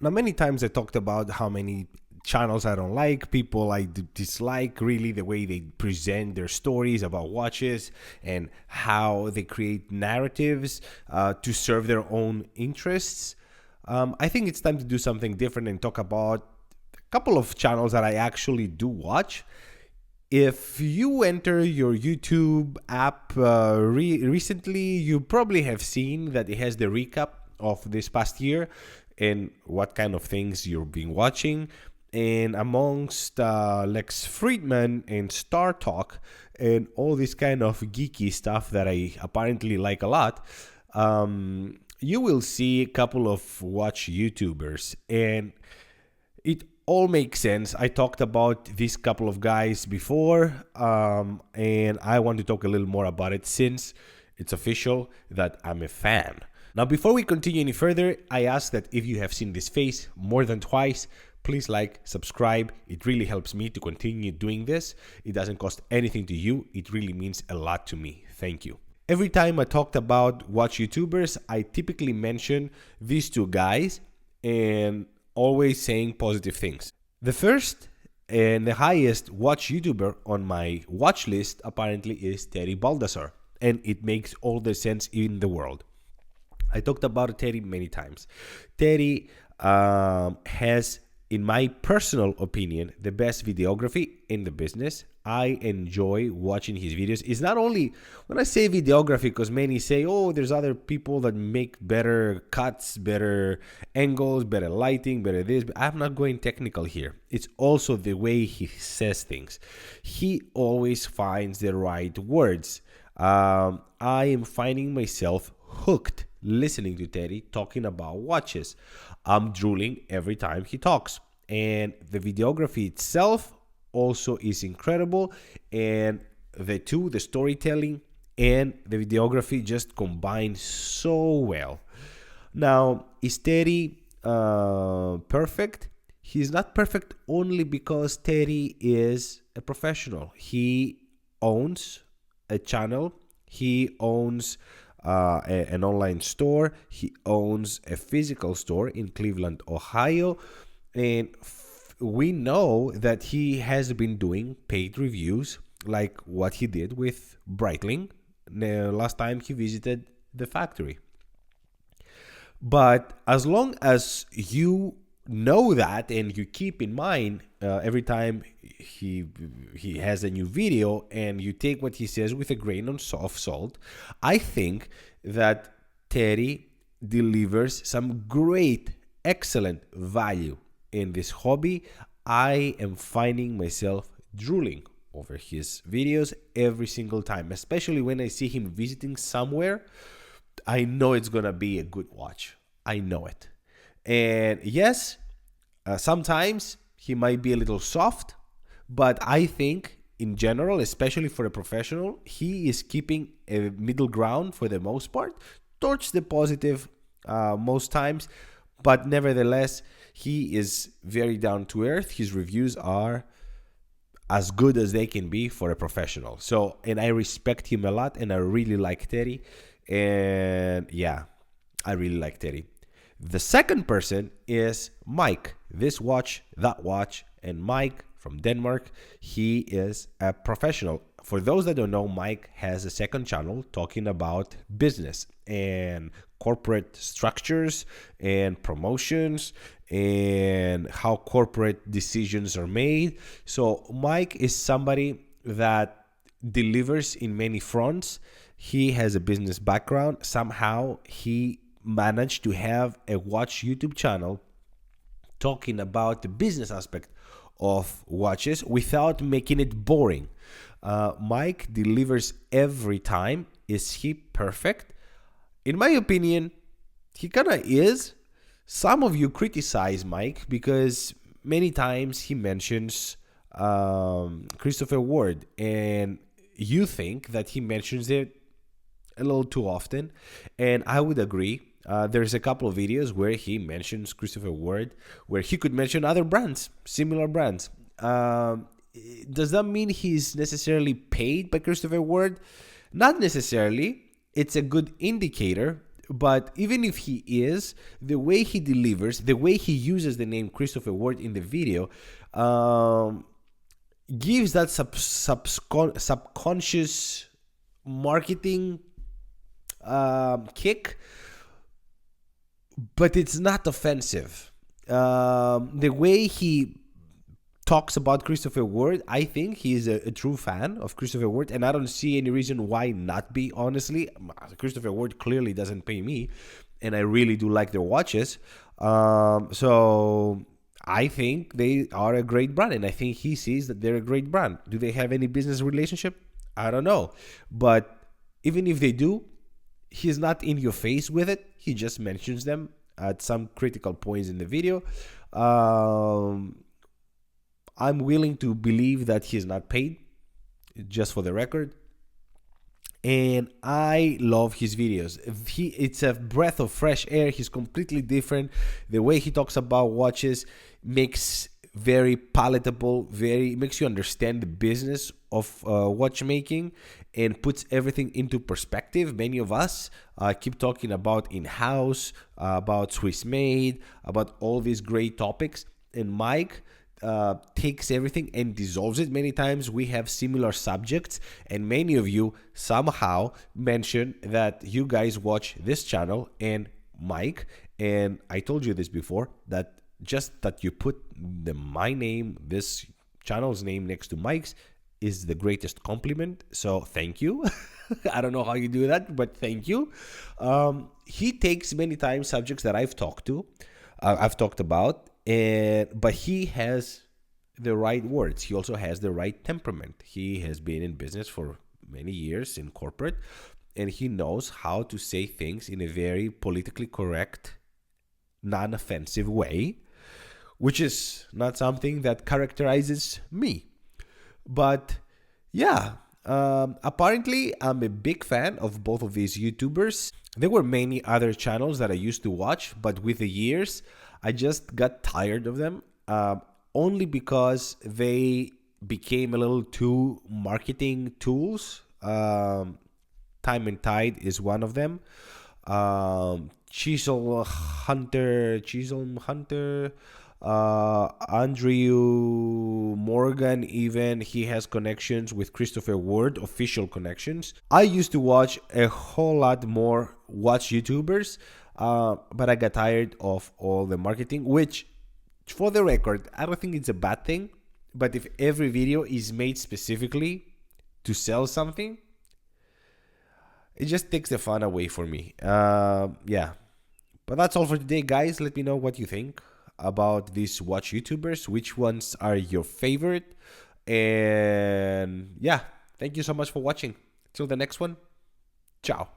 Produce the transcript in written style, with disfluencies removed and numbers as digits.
Now, many times I talked about how many channels I don't like, people I dislike, really the way they present their stories about watches and how they create narratives to serve their own interests. I think it's time to do something different and talk about a couple of channels that I actually do watch. If you enter your YouTube app recently, you probably have seen that it has the recap of this past year and what kind of things you've been watching. And amongst Lex Friedman and Star Talk and all this kind of geeky stuff that I apparently like a lot, you will see a couple of watch YouTubers, and it all makes sense. I talked about these couple of guys before, and I want to talk a little more about it since it's official that I'm a fan. Now, before we continue any further, I ask that if you have seen this face more than twice, please like, subscribe. It really helps me to continue doing this. It doesn't cost anything to you. It really means a lot to me. Thank you. Every time I talked about watch YouTubers, I typically mention these two guys and always saying positive things. The first and the highest watch YouTuber on my watch list apparently is Terry Baldassar, and it makes all the sense in the world. I talked about Terry many times. Terry has, in my personal opinion, the best videography in the business. I enjoy watching his videos. It's not only when I say videography, because many say, oh, there's other people that make better cuts, better angles, better lighting, better this. But I'm not going technical here. It's also the way he says things. He always finds the right words. I am finding myself hooked listening to Terry talking about watches. I'm drooling every time he talks. And the videography itself also is incredible. And the storytelling and the videography just combine so well. Now, is Terry perfect? He's not perfect only because Terry is a professional. He owns a channel. He owns an online store. He owns a physical store in Cleveland, Ohio. And we know that he has been doing paid reviews like what he did with Breitling last time he visited the factory. But as long as you know that and you keep in mind every time he has a new video and you take what he says with a grain of salt, I think that Terry delivers some great, excellent value in this hobby. I am finding myself drooling over his videos every single time, especially when I see him visiting somewhere. I know it's gonna be a good watch. I know it. And yes, sometimes he might be a little soft, but I think in general, especially for a professional, he is keeping a middle ground for the most part, towards the positive most times. But nevertheless, he is very down to earth. His reviews are as good as they can be for a professional. So, and I respect him a lot, and I really like Terry. And yeah, I really like Terry. The second person is Mike. This watch, that watch, and Mike from Denmark, he is a professional. For those that don't know, Mike has a second channel talking about business and corporate structures and promotions and how corporate decisions are made. So Mike is somebody that delivers in many fronts. He has a business background. Somehow he managed to have a watch YouTube channel talking about the business aspect of watches without making it boring. Mike delivers every time. Is he perfect? In my opinion, he kind of is. Some of you criticize Mike because many times he mentions Christopher Ward, and you think that he mentions it a little too often, and I would agree. There's a couple of videos where he mentions Christopher Ward, where he could mention other brands, similar brands. Does that mean he's necessarily paid by Christopher Ward? Not necessarily. It's a good indicator But even if he is, the way he delivers, the way he uses the name Christopher Ward in the video, gives that subconscious marketing kick, but it's not offensive. The way he talks about Christopher Ward, I think he is a true fan of Christopher Ward, and I don't see any reason why not be, honestly. Christopher Ward clearly doesn't pay me, and I really do like their watches. So I think they are a great brand, and I think he sees that they're a great brand. Do they have any business relationship? I don't know. But even if they do, he's not in your face with it. He just mentions them at some critical points in the video. I'm willing to believe that he's not paid, just for the record. And I love his videos. It's a breath of fresh air. He's completely different. The way he talks about watches makes very palatable, makes you understand the business of watchmaking, and puts everything into perspective. Many of us keep talking about in-house, about Swiss made, about all these great topics, and Mike takes everything and dissolves it. Many times we have similar subjects, and many of you somehow mention that you guys watch this channel and Mike. And I told you this before, that just that you put my name, this channel's name, next to Mike's is the greatest compliment. So thank you. I don't know how you do that, but thank you. He takes many times subjects that I've talked about, but he has the right words. He also has the right temperament. He has been in business for many years in corporate, and he knows how to say things in a very politically correct, non-offensive way, which is not something that characterizes me. But yeah, apparently I'm a big fan of both of these YouTubers. There were many other channels that I used to watch, but with the years, I just got tired of them, only because they became a little too marketing tools. Time and Tide is one of them. Chisel Hunter, Andrew Morgan, even he has connections with Christopher Ward, official connections. I used to watch a whole lot more watch YouTubers, but I got tired of all the marketing, which, for the record, I don't think it's a bad thing. But if every video is made specifically to sell something, it just takes the fun away for me. Yeah. But that's all for today, guys. Let me know what you think about these watch YouTubers. Which ones are your favorite? And yeah, thank you so much for watching. Till the next one. Ciao.